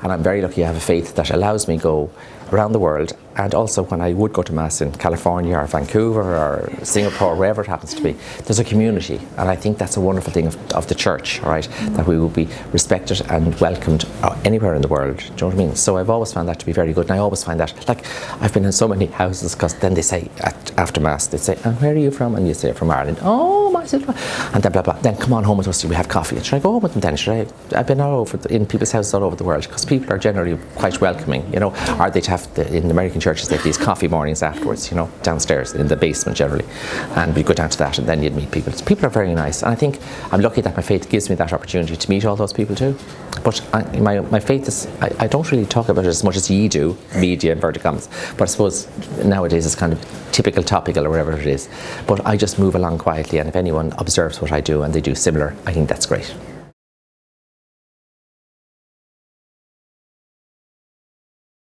And I'm very lucky I have a faith that allows me go around the world, and also when I would go to Mass in California or Vancouver or Singapore, wherever it happens to be, there's a community, and I think that's a wonderful thing of the church, right? That we will be respected and welcomed anywhere in the world, do you know what I mean? So I've always found that to be very good, and I always find that, like, I've been in so many houses, because then they say, after Mass, they say, and where are you from? And you say, from Ireland. Oh, myself. And then blah, blah. Then come on home with us, we have coffee. And should I go home with them then? I've been all over, in people's houses all over the world, because people are generally quite welcoming, you know, or they'd have, in American churches, they have these coffee mornings afterwards, you know, downstairs in the basement generally, and we go down to that, and then you'd meet people. So people are very nice, and I think I'm lucky that my faith gives me that opportunity to meet all those people too. But my faith is, I don't really talk about it as much as ye do, media, inverted commas, but I suppose nowadays it's kind of typical, topical, or whatever it is. But I just move along quietly, and if anyone observes what I do and they do similar, I think that's great.